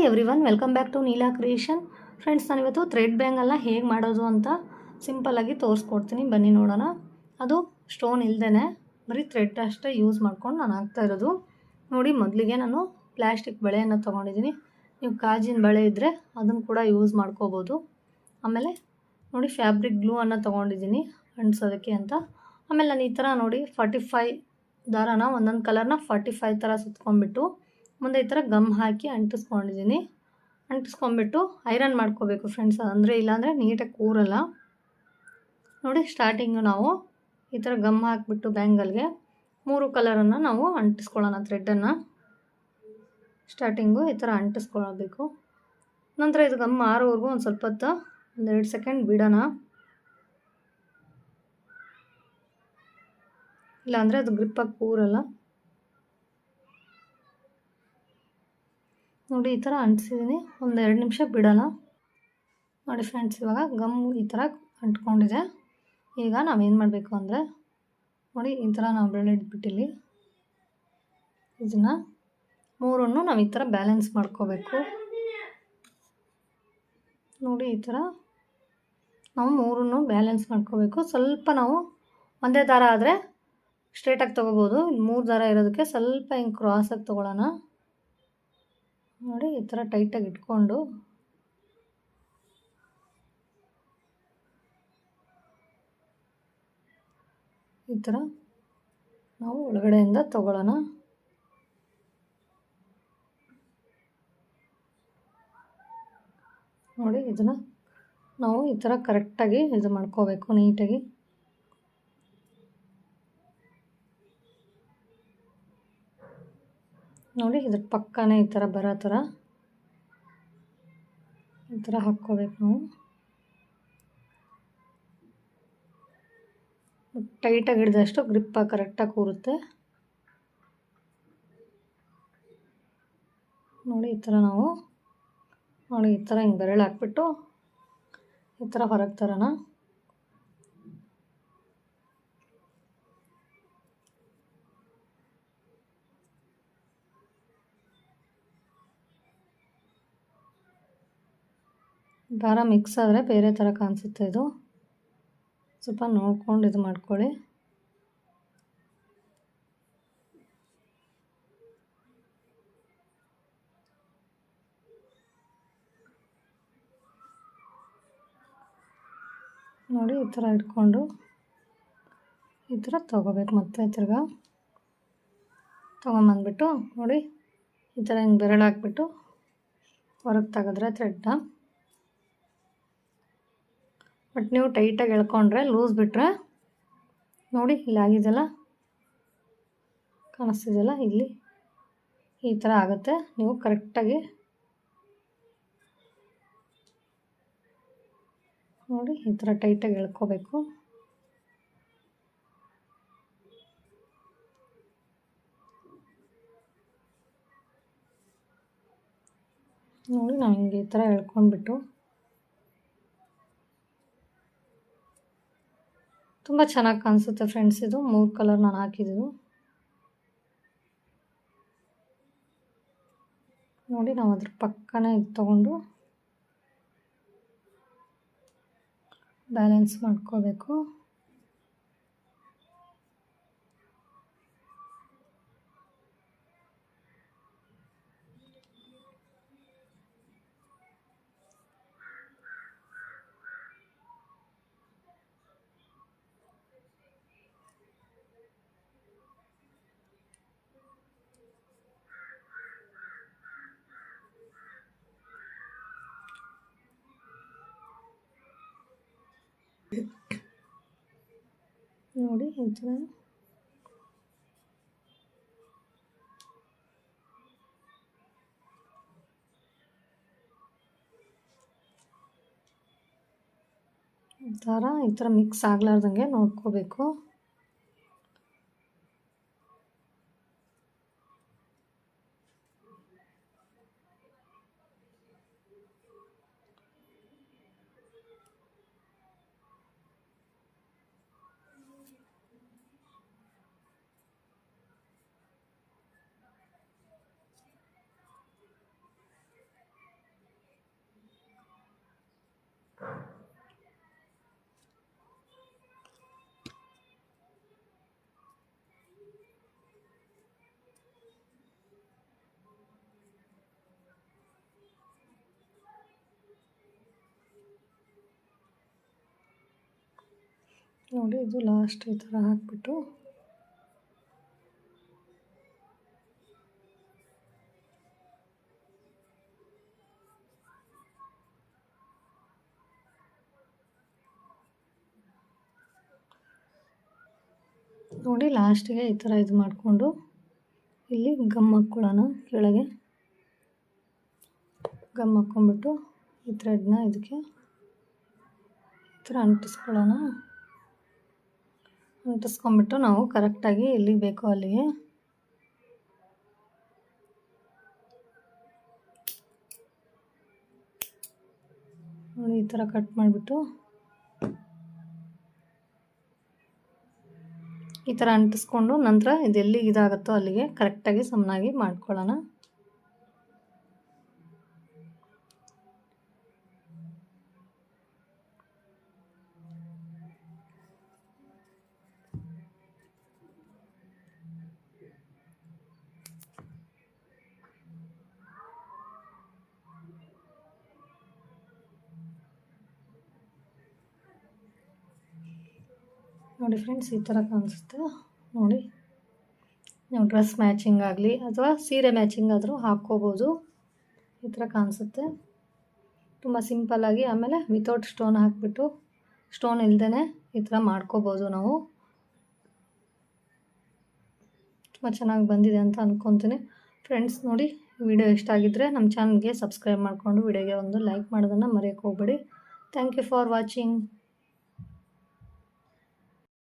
Everyone welcome back to Neela creation. Friends, ನಾನಿವತ್ತು thread ಬ್ಯಾಂಗಲ್ನ ಹೇಗೆ ಮಾಡೋದು ಅಂತ ಸಿಂಪಲ್ಲಾಗಿ ತೋರಿಸ್ಕೊಡ್ತೀನಿ. ಬನ್ನಿ ನೋಡೋಣ. ಅದು ಸ್ಟೋನ್ ಇಲ್ಲದೇ ಬರೀ ಥ್ರೆಡ್ ಅಷ್ಟೇ ಯೂಸ್ ಮಾಡ್ಕೊಂಡು ನಾನು ಹಾಕ್ತಾ ಇರೋದು. ನೋಡಿ, ಮೊದಲಿಗೆ ನಾನು ಪ್ಲ್ಯಾಸ್ಟಿಕ್ ಬಳೆಯನ್ನು ತೊಗೊಂಡಿದ್ದೀನಿ. ನೀವು ಕಾಜಿನ ಬಳೆ ಇದ್ದರೆ ಅದನ್ನು ಕೂಡ ಯೂಸ್ ಮಾಡ್ಕೋಬೋದು. ಆಮೇಲೆ ನೋಡಿ, ಫ್ಯಾಬ್ರಿಕ್ ಗ್ಲೂ ಅನ್ನು ತೊಗೊಂಡಿದ್ದೀನಿ ಅಂಟಿಸೋದಕ್ಕೆ ಅಂತ. ಆಮೇಲೆ ನಾನು ಈ ಥರ ನೋಡಿ 45 ದಾರಾನ ಒಂದೊಂದು ಕಲರ್ನ 45 ಥರ ಸುತ್ಕೊಂಡ್ಬಿಟ್ಟು ಮುಂದೆ ಈ ಥರ ಗಮ್ ಹಾಕಿ ಅಂಟಿಸ್ಕೊಂಡಿದ್ದೀನಿ. ಅಂಟಿಸ್ಕೊಂಡ್ಬಿಟ್ಟು ಐರನ್ ಮಾಡ್ಕೋಬೇಕು ಫ್ರೆಂಡ್ಸ್, ಅಂದರೆ ಇಲ್ಲಾಂದರೆ ನೀಟಾಗಿ ಕೂರಲ್ಲ. ನೋಡಿ, ಸ್ಟಾರ್ಟಿಂಗು ನಾವು ಈ ಥರ ಗಮ್ ಹಾಕಿಬಿಟ್ಟು ಬ್ಯಾಂಗಲ್ಗೆ 3 ಕಲರನ್ನು ನಾವು ಅಂಟಿಸ್ಕೊಳ್ಳೋಣ. ಥ್ರೆಡ್ಡನ್ನು ಸ್ಟಾರ್ಟಿಂಗು ಈ ಥರ ಅಂಟಿಸ್ಕೊಳ್ಬೇಕು. ನಂತರ ಇದು ಗಮ್ ಆರೋವರೆಗೂ ಒಂದು ಸ್ವಲ್ಪ ಹೊತ್ತು, 1-2 ಸೆಕೆಂಡ್ ಬಿಡೋಣ. ಇಲ್ಲಾಂದರೆ ಅದು ಗ್ರಿಪ್ಪಾಗಿ ಕೂರಲ್ಲ. ನೋಡಿ, ಈ ಥರ ಅಂಟಿಸಿದ್ದೀನಿ. 1-2 ನಿಮಿಷ ಬಿಡೋಣ. ನೋಡಿ ಫ್ರೆಂಡ್ಸ್, ಇವಾಗ ಗಮ್ ಈ ಥರ ಅಂಟ್ಕೊಂಡಿದೆ. ಈಗ ನಾವೇನು ಮಾಡಬೇಕು ಅಂದರೆ, ನೋಡಿ ಈ ಥರ ನಾವು ಬೆಳೆ ಇಟ್ಬಿಟ್ಟಿಲ್ಲಿ ಇದನ್ನು 3 ನಾವು ಈ ಥರ ಬ್ಯಾಲೆನ್ಸ್ ಮಾಡ್ಕೋಬೇಕು. ನೋಡಿ, ಈ ಥರ ನಾವು 3 ಬ್ಯಾಲೆನ್ಸ್ ಮಾಡ್ಕೋಬೇಕು. ಸ್ವಲ್ಪ ನಾವು ಒಂದೇ ದಾರ ಆದರೆ ಸ್ಟ್ರೇಟಾಗಿ ತೊಗೋಬೋದು. 3 ದಾರ ಇರೋದಕ್ಕೆ ಸ್ವಲ್ಪ ಹಿಂಗೆ ಕ್ರಾಸಾಗಿ ತೊಗೊಳ್ಳೋಣ. ನೋಡಿ, ಈ ಥರ ಟೈಟಾಗಿ ಇಟ್ಕೊಂಡು ಈ ಥರ ನಾವು ಒಳಗಡೆಯಿಂದ ತೊಗೊಳ್ಳೋಣ. ನೋಡಿ, ಇದನ್ನು ನಾವು ಈ ಥರ ಕರೆಕ್ಟಾಗಿ ಇದು ಮಾಡ್ಕೋಬೇಕು ನೀಟಾಗಿ. ನೋಡಿ, ಇದ್ರ ಪಕ್ಕನೇ ಈ ಥರ ಬರೋ ಥರ ಈ ಥರ ಹಾಕ್ಕೋಬೇಕು ನಾವು. ಟೈಟಾಗಿ ಹಿಡಿದಷ್ಟು ಗ್ರಿಪ್ಪಾಗಿ ಕರೆಕ್ಟಾಗಿ ಕೂರುತ್ತೆ. ನೋಡಿ, ಈ ಥರ ನಾವು ನೋಡಿ ಈ ಥರ ಹಿಂಗೆ ಬೆರಳು ಹಾಕ್ಬಿಟ್ಟು ಈ ಥರ ಹೊರಗೆ ತರೋಣ. ದಾರ ಮಿಕ್ಸ್ ಆದರೆ ಬೇರೆ ಥರ ಕಾಣಿಸುತ್ತೆ. ಇದು ಸ್ವಲ್ಪ ನೋಡ್ಕೊಂಡು ಇದು ಮಾಡ್ಕೊಳ್ಳಿ. ನೋಡಿ, ಈ ಥರ ಇಟ್ಕೊಂಡು ಈ ಥರ ತೊಗೋಬೇಕು. ಮತ್ತೆ ತಿರ್ಗಾ ತೊಗೊಂಬಂದ್ಬಿಟ್ಟು ನೋಡಿ ಈ ಥರ ಹಿಂಗೆ ಬೆರಳು ಹಾಕ್ಬಿಟ್ಟು ಹೊರಗೆ ತೆಗೆದ್ರೆ ಥ್ರೆಡ್ನ. ಬಟ್ ನೀವು ಟೈಟಾಗಿ ಎಳ್ಕೊಂಡ್ರೆ ಲೂಸ್ ಬಿಟ್ಟರೆ ನೋಡಿ ಇಲ್ಲಿ ಆಗಿದೆಯಲ್ಲ, ಕಾಣಿಸ್ತಿದೆಯಲ್ಲ, ಇಲ್ಲಿ ಈ ಥರ ಆಗುತ್ತೆ. ನೀವು ಕರೆಕ್ಟಾಗಿ ನೋಡಿ ಈ ಥರ ಟೈಟಾಗಿ ಎಳ್ಕೋಬೇಕು. ನೋಡಿ, ನಾವು ಹಿಂಗೆ ಈ ಥರ ಎಳ್ಕೊಂಡ್ಬಿಟ್ಟು ತುಂಬ ಚೆನ್ನಾಗಿ ಕಾಣಿಸುತ್ತೆ ಫ್ರೆಂಡ್ಸ್. ಇದು 3 ಕಲರ್ ನಾನು ಹಾಕಿದ್ದು. ನೋಡಿ, ನಾವು ಅದ್ರ ಪಕ್ಕನೇ ಇದು ತೊಗೊಂಡು ಬ್ಯಾಲೆನ್ಸ್ ಮಾಡ್ಕೋಬೇಕು. ನೋಡಿ, ಈ ಥರ ಈ ಥರ ಮಿಕ್ಸ್ ಆಗಲಾರ್ದಂಗೆ ನೋಡ್ಕೋಬೇಕು. ನೋಡಿ ಇದು ಲಾಸ್ಟ್ ಈ ಥರ ಹಾಕ್ಬಿಟ್ಟು ನೋಡಿ ಲಾಸ್ಟಿಗೆ ಈ ಥರ ಇದು ಮಾಡಿಕೊಂಡು ಇಲ್ಲಿ ಗಮ್ ಹಾಕ್ಕೊಳ್ಳೋಣ. ಕೆಳಗೆ ಗಮ್ ಹಾಕ್ಕೊಂಬಿಟ್ಟು ಈ ಥ್ರೆಡ್ನ ಇದಕ್ಕೆ ಈ ಥರ ಅಂಟಿಸ್ಕೊಳ್ಳೋಣ. ಅಂಟಿಸ್ಕೊಂಬಿಟ್ಟು ನಾವು ಕರೆಕ್ಟಾಗಿ ಎಲ್ಲಿಗೆ ಬೇಕೋ ಅಲ್ಲಿಗೆ ನೋಡಿ ಈ ಥರ ಕಟ್ ಮಾಡಿಬಿಟ್ಟು ಈ ಥರ ಅಂಟಿಸ್ಕೊಂಡು ನಂತರ ಇದೆಲ್ಲಿಗೆ ಇದಾಗುತ್ತೋ ಅಲ್ಲಿಗೆ ಕರೆಕ್ಟಾಗಿ ಸಮನಾಗಿ ಮಾಡ್ಕೊಳ್ಳೋಣ. ನೋಡಿ ಫ್ರೆಂಡ್ಸ್ ಈ ಥರ ಕಾಣಿಸುತ್ತೆ. ನೋಡಿ ನೀವು ಡ್ರೆಸ್ ಮ್ಯಾಚಿಂಗ್ ಆಗಲಿ ಅಥವಾ ಸೀರೆ ಮ್ಯಾಚಿಂಗ್ ಆದರೂ ಹಾಕ್ಕೋಬೋದು. ಈ ಥರ ಕಾಣಿಸುತ್ತೆ ತುಂಬ ಸಿಂಪಲ್ಲಾಗಿ. ಆಮೇಲೆ ವಿತೌಟ್ ಸ್ಟೋನ್ ಹಾಕಿಬಿಟ್ಟು ಸ್ಟೋನ್ ಇಲ್ಲದೇ ಈ ಥರ ಮಾಡ್ಕೋಬೋದು ನಾವು. ತುಂಬ ಚೆನ್ನಾಗಿ ಬಂದಿದೆ ಅಂತ ಅಂದ್ಕೊತೀನಿ ಫ್ರೆಂಡ್ಸ್. ನೋಡಿ ವಿಡಿಯೋ ಇಷ್ಟ ಆಗಿದ್ದರೆ ನಮ್ಮ ಚಾನಲ್ಗೆ ಸಬ್ಸ್ಕ್ರೈಬ್ ಮಾಡಿಕೊಂಡು ವಿಡಿಯೋಗೆ ಒಂದು ಲೈಕ್ ಮಾಡೋದನ್ನು ಮರೆಯೋಕ್ಕೆ ಹೋಗಬೇಡಿ. Thank you for watching.